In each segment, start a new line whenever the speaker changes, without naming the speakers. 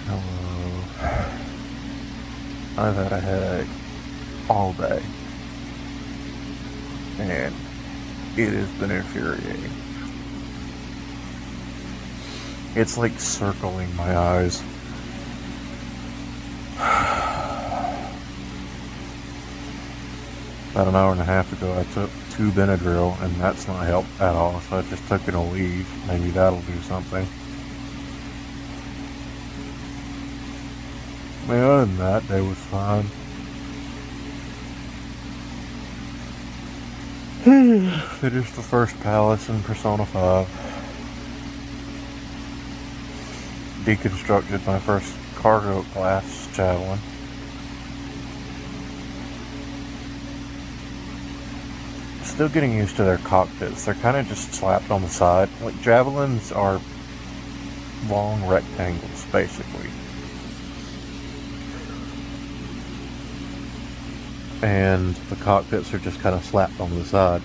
Hello. I've had a headache all day, and it has been infuriating. It's like circling my eyes. About an hour and a half ago, I took 2 Benadryl, and that's not helped at all, so I just took it a leave. Maybe that'll do something. I mean, other than that, day was fine. Finished the first palace in Persona 5. Deconstructed my first cargo class javelin. Still getting used to their cockpits. They're kind of just slapped on the side. Like, javelins are long rectangles, basically. And the cockpits are just kind of slapped on the side.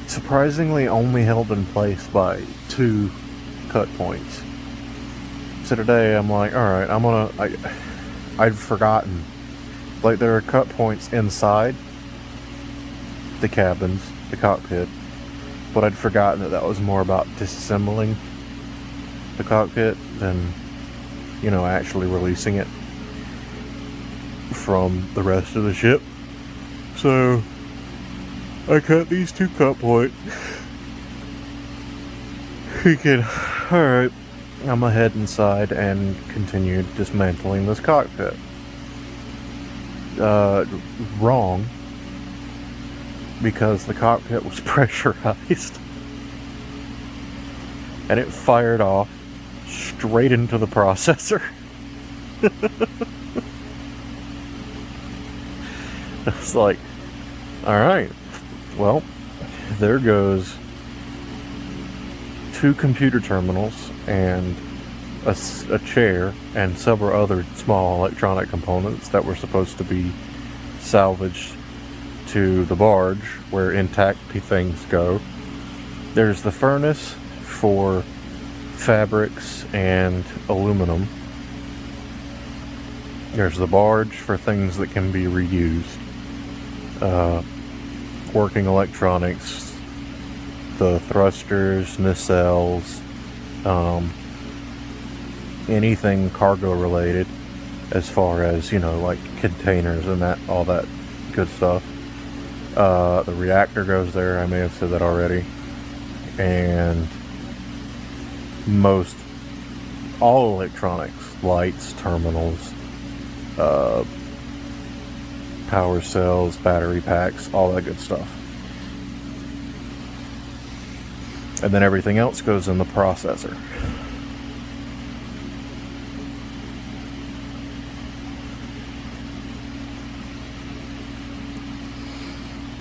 Surprisingly only held in place by 2 cut points. So today I'm like, alright, I'd forgotten. Like, there are cut points inside the cabins, the cockpit, but I'd forgotten that was more about disassembling the cockpit than, actually releasing it from the rest of the ship. So I cut these 2 cut points. Thinking, alright, I'm gonna head inside and continue dismantling this cockpit. Wrong. Because the cockpit was pressurized. And it fired off straight into the processor. It's like, alright, well, there goes 2 computer terminals and a chair and several other small electronic components that were supposed to be salvaged to the barge where intact things go. There's the furnace for fabrics and aluminum. There's the barge for things that can be reused. Working electronics, the thrusters, nacelles, anything cargo related as far as, like containers and all that good stuff. The reactor goes there, I may have said that already. And all electronics, lights, terminals, power cells, battery packs, all that good stuff. And then everything else goes in the processor.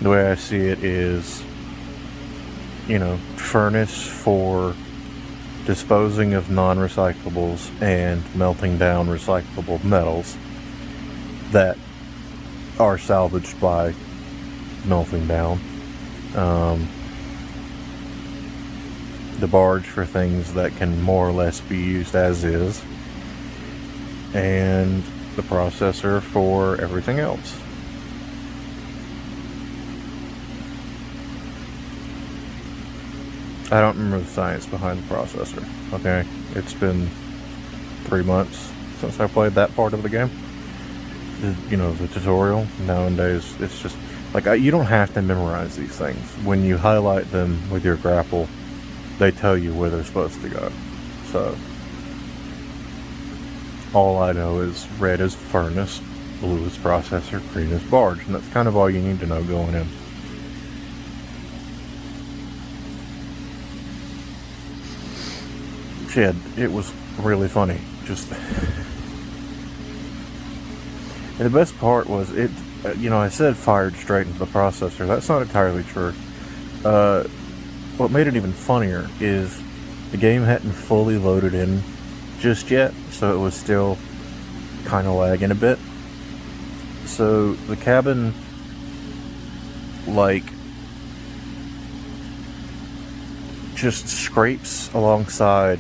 The way I see it is, furnace for disposing of non-recyclables and melting down recyclable metals that are salvaged by melting down. The barge for things that can more or less be used as is. And the processor for everything else. I don't remember the science behind the processor, okay? It's been 3 months since I played that part of the game. The tutorial. Nowadays, it's just, like, you don't have to memorize these things. When you highlight them with your grapple, they tell you where they're supposed to go. So, all I know is red is furnace, blue is processor, green is barge, and that's kind of all you need to know going in. It was really funny. And the best part was I said fired straight into the processor. That's not entirely true. What made it even funnier is the game hadn't fully loaded in just yet, so it was still kind of lagging a bit. So the cabin, just scrapes alongside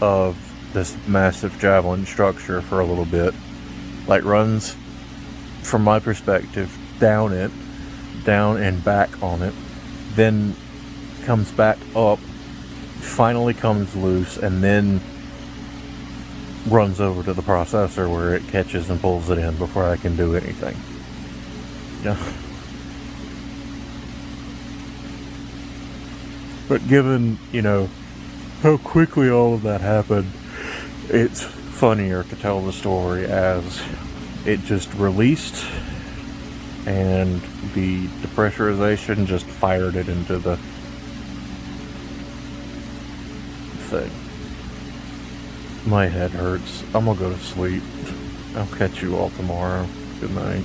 of this massive javelin structure for a little bit. Like, runs, from my perspective, down and back on it, then comes back up, finally comes loose, and then runs over to the processor where it catches and pulls it in before I can do anything. Yeah. But given, how quickly all of that happened, it's funnier to tell the story as it just released and the depressurization just fired it into the thing. My head hurts. I'm gonna go to sleep. I'll catch you all tomorrow. Good night.